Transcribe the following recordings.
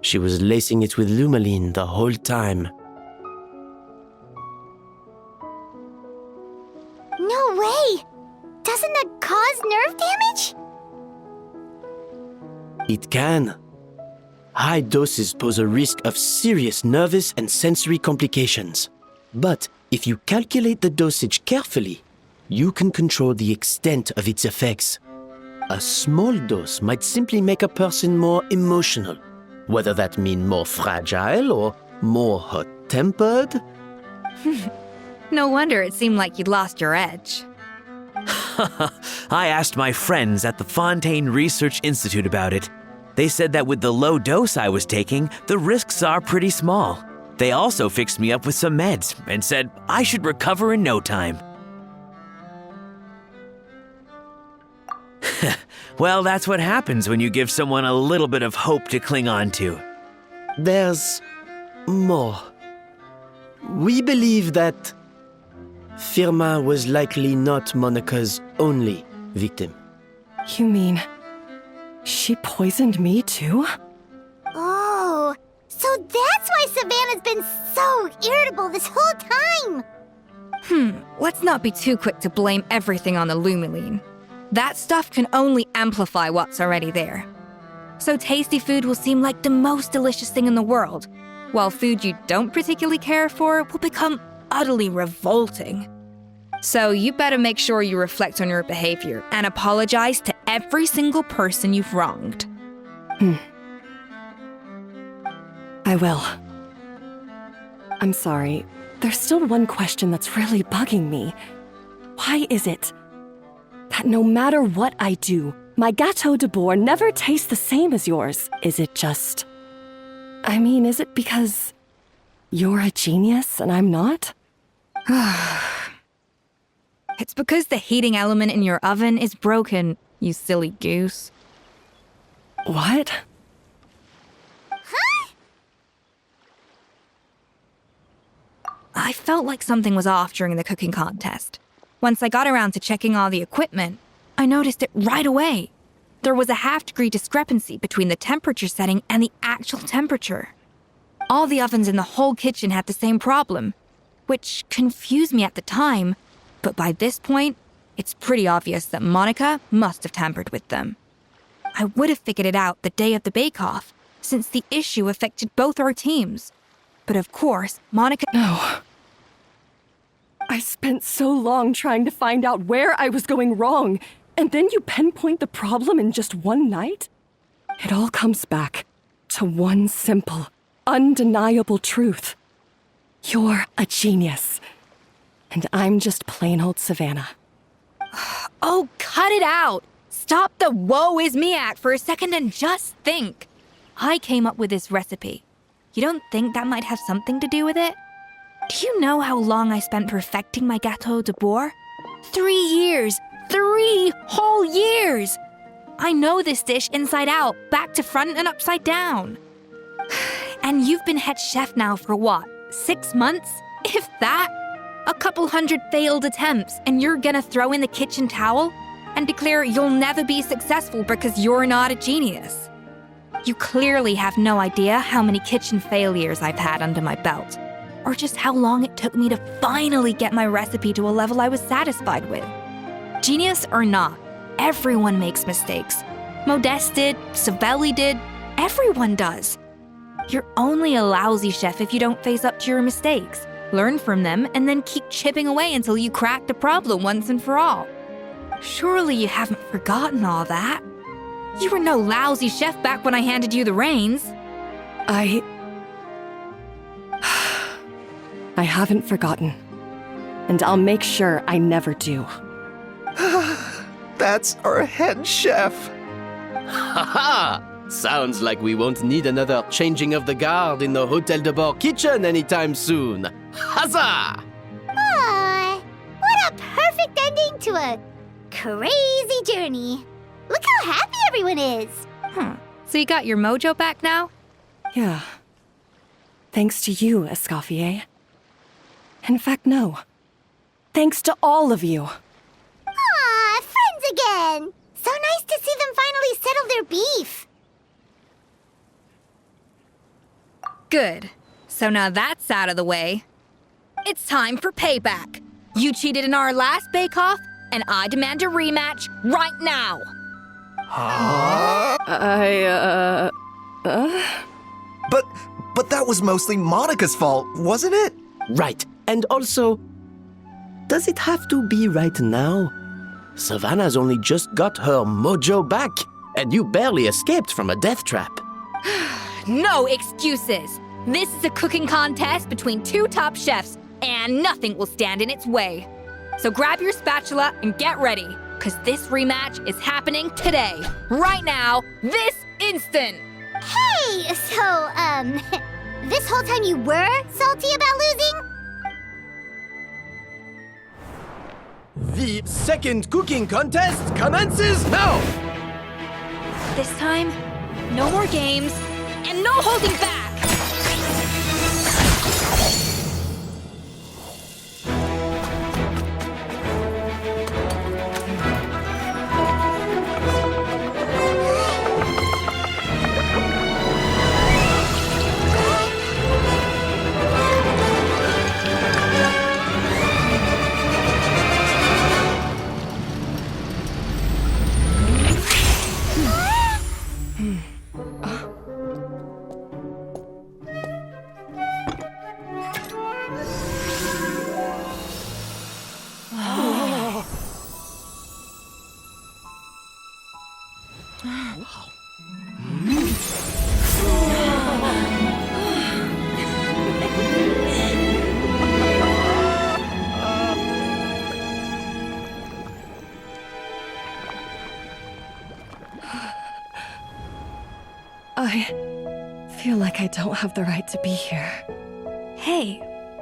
She was lacing it with Lumaline the whole time. No way! Doesn't that cause nerve damage? It can. High doses pose a risk of serious nervous and sensory complications. But if you calculate the dosage carefully, you can control the extent of its effects. A small dose might simply make a person more emotional, whether that means more fragile or more hot-tempered. No wonder it seemed like you'd lost your edge. I asked my friends at the Fontaine Research Institute about it. They said that with the low dose I was taking, the risks are pretty small. They also fixed me up with some meds and said I should recover in no time. Well, that's what happens when you give someone a little bit of hope to cling on to. There's more. We believe that Firma was likely not Monica's only victim. You mean she poisoned me too? Oh, so that's why Savannah's been so irritable this whole time! Let's not be too quick to blame everything on the Lumaline. That stuff can only amplify what's already there. So tasty food will seem like the most delicious thing in the world, while food you don't particularly care for will become utterly revolting. So you better make sure you reflect on your behavior and apologize to every single person you've wronged. I will. I'm sorry. There's still one question that's really bugging me. Why is it that no matter what I do, my Gâteau de Bourg never tastes the same as yours? Is it just... is it because you're a genius and I'm not? It's because the heating element in your oven is broken, you silly goose. What? I felt like something was off during the cooking contest. Once I got around to checking all the equipment, I noticed it right away. There was a half-degree discrepancy between the temperature setting and the actual temperature. All the ovens in the whole kitchen had the same problem, which confused me at the time, but by this point, it's pretty obvious that Monica must have tampered with them. I would have figured it out the day of the bake-off, since the issue affected both our teams. But of course, Monica... No. I spent so long trying to find out where I was going wrong, and then you pinpoint the problem in just one night? It all comes back to one simple, undeniable truth. You're a genius, and I'm just plain old Savannah. Oh, cut it out! Stop the woe is me act for a second and just think. I came up with this recipe. You don't think that might have something to do with it? Do you know how long I spent perfecting my Gâteau de Bourg? 3 years! 3 whole years! I know this dish inside out, back to front and upside down. And you've been head chef now for what, 6 months? If that? A couple hundred failed attempts, and you're gonna throw in the kitchen towel and declare you'll never be successful because you're not a genius. You clearly have no idea how many kitchen failures I've had under my belt, or just how long it took me to finally get my recipe to a level I was satisfied with. Genius or not, everyone makes mistakes. Modeste did, Savelli did, everyone does. You're only a lousy chef if you don't face up to your mistakes, learn from them, and then keep chipping away until you crack the problem once and for all. Surely you haven't forgotten all that. You were no lousy chef back when I handed you the reins. I haven't forgotten. And I'll make sure I never do. That's our head chef. Ha ha! Sounds like we won't need another changing of the guard in the Hôtel de Bord kitchen anytime soon. Huzzah! Aw, what a perfect ending to a crazy journey. Look how happy everyone is. So you got your mojo back now? Yeah. Thanks to you, Escoffier. In fact, no. Thanks to all of you. Aw, friends again. So nice to see them finally settle their beef. Good. So now that's out of the way. It's time for payback. You cheated in our last bake-off, and I demand a rematch right now. But that was mostly Monica's fault, wasn't it? Right. And also, does it have to be right now? Savannah's only just got her mojo back, and you barely escaped from a death trap. No excuses. This is a cooking contest between two top chefs, and nothing will stand in its way. So grab your spatula and get ready, because this rematch is happening today, right now, this instant. Hey, so, this whole time you were salty about losing? The second cooking contest commences now! This time, no more games, and no holding back! I feel like I don't have the right to be here. Hey,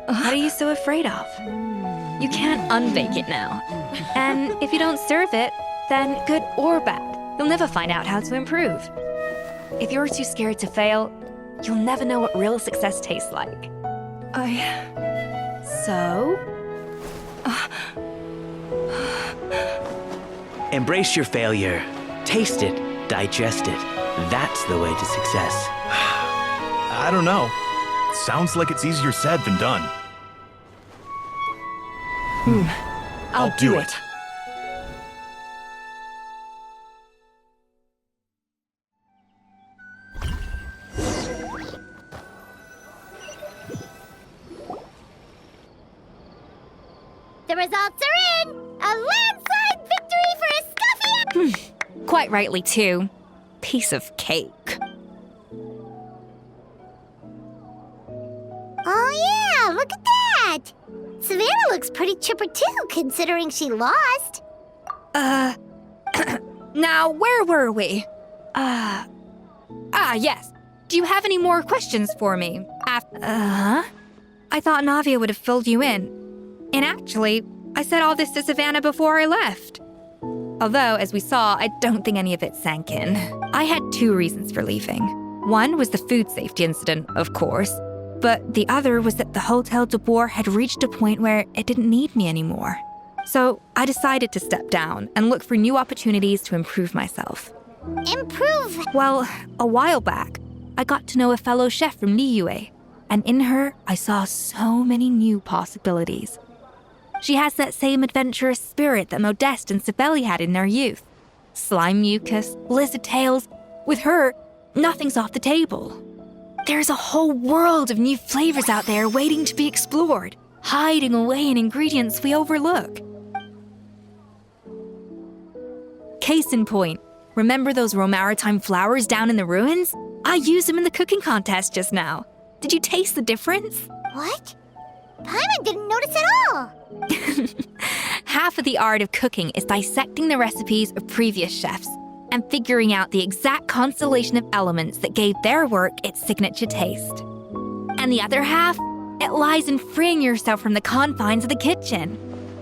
what are you so afraid of? You can't unbake it now. And if you don't serve it, then good or bad, you'll never find out how to improve. If you're too scared to fail, you'll never know what real success tastes like. So? Embrace your failure. Taste it. Digest it. That's the way to success. I don't know. Sounds like it's easier said than done. I'll do it. The results are in! A landslide victory for Escuffier! Quite rightly, too. Piece of cake. Oh yeah, look at that! Savannah looks pretty chipper too, considering she lost. Now, where were we? Yes. Do you have any more questions for me? I thought Navia would have filled you in. And actually, I said all this to Savannah before I left. Although, as we saw, I don't think any of it sank in. I had two reasons for leaving. One was the food safety incident, of course, but the other was that the Hotel de Boer had reached a point where it didn't need me anymore. So I decided to step down and look for new opportunities to improve myself. Improve! Well, a while back, I got to know a fellow chef from Liyue, and in her, I saw so many new possibilities. She has that same adventurous spirit that Modeste and Sibeli had in their youth. Slime mucus, lizard tails. With her, nothing's off the table. There's a whole world of new flavors out there waiting to be explored, hiding away in ingredients we overlook. Case in point, remember those Romaritime flowers down in the ruins? I used them in the cooking contest just now. Did you taste the difference? What? Paimon didn't notice at all! Half of the art of cooking is dissecting the recipes of previous chefs and figuring out the exact constellation of elements that gave their work its signature taste. And the other half, it lies in freeing yourself from the confines of the kitchen.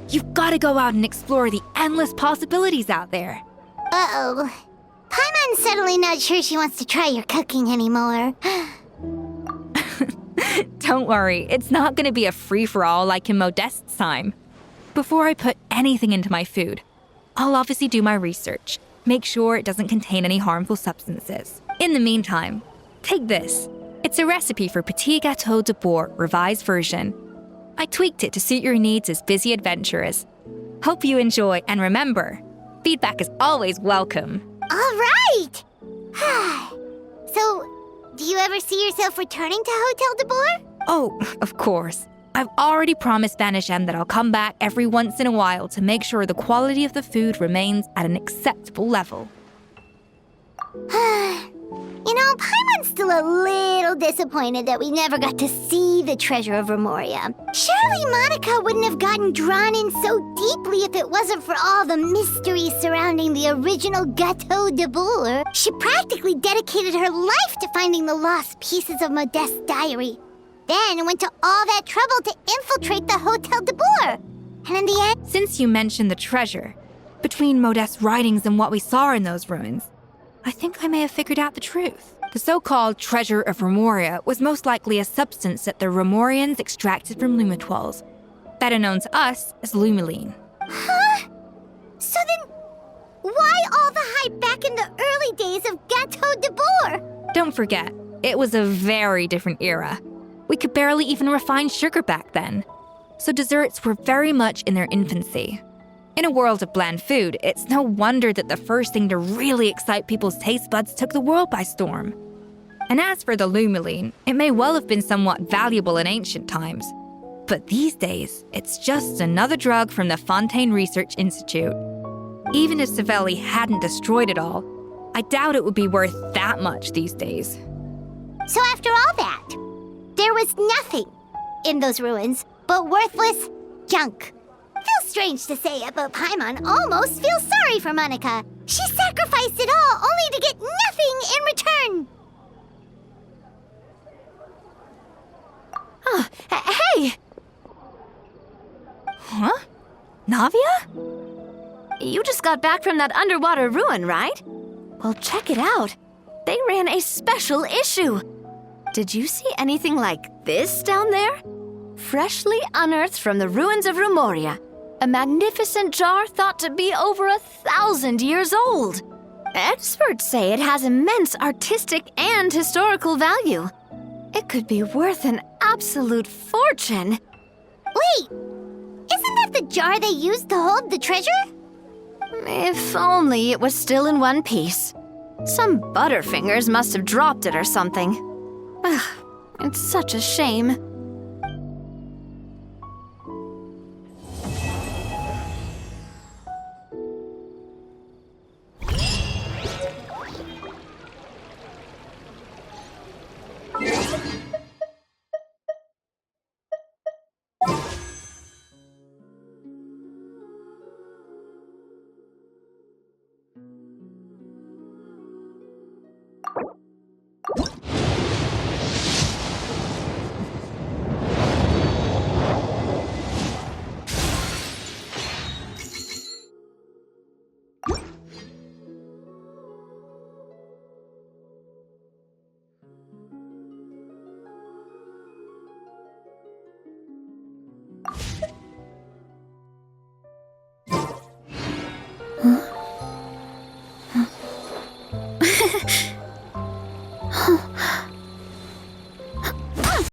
You've got to go out and explore the endless possibilities out there. Uh-oh. Paimon's suddenly not sure she wants to try your cooking anymore. Don't worry, it's not going to be a free-for-all like in Modeste's time. Before I put anything into my food, I'll obviously do my research, make sure it doesn't contain any harmful substances. In the meantime, take this. It's a recipe for Petit Gâteau de Bourg revised version. I tweaked it to suit your needs as busy adventurers. Hope you enjoy, and remember, feedback is always welcome. All right! So, do you ever see yourself returning to Hotel de Bourg? Oh, of course. I've already promised Banishem that I'll come back every once in a while to make sure the quality of the food remains at an acceptable level. You know, Paimon's still a little disappointed that we never got to see the treasure of Remoria. Surely Monica wouldn't have gotten drawn in so deeply if it wasn't for all the mystery surrounding the original Gâteau de Bourg. She practically dedicated her life to finding the lost pieces of Modeste's diary. Then went to all that trouble to infiltrate the Hotel de Bourg. And in the end... Since you mentioned the treasure, between Modeste's writings and what we saw in those ruins, I think I may have figured out the truth. The so-called treasure of Remoria was most likely a substance that the Remorians extracted from Lumitoiles, better known to us as Lumiline. Huh? So then, why all the hype back in the early days of Gâteau de Bourg? Don't forget, it was a very different era. We could barely even refine sugar back then, so desserts were very much in their infancy. In a world of bland food, it's no wonder that the first thing to really excite people's taste buds took the world by storm. And as for the Lumiline, it may well have been somewhat valuable in ancient times. But these days, it's just another drug from the Fontaine Research Institute. Even if Savelli hadn't destroyed it all, I doubt it would be worth that much these days. So after all that, there was nothing in those ruins but worthless junk. Feels strange to say it, but Paimon almost feels sorry for Monica. She sacrificed it all only to get nothing in return. Hey! Huh? Navia? You just got back from that underwater ruin, right? Well, check it out. They ran a special issue. Did you see anything like this down there? Freshly unearthed from the ruins of Remoria. A magnificent jar thought to be over 1,000 years old. Experts say it has immense artistic and historical value. It could be worth an absolute fortune. Wait, isn't that the jar they used to hold the treasure? If only it was still in one piece. Some butterfingers must have dropped it or something. Ugh, it's such a shame.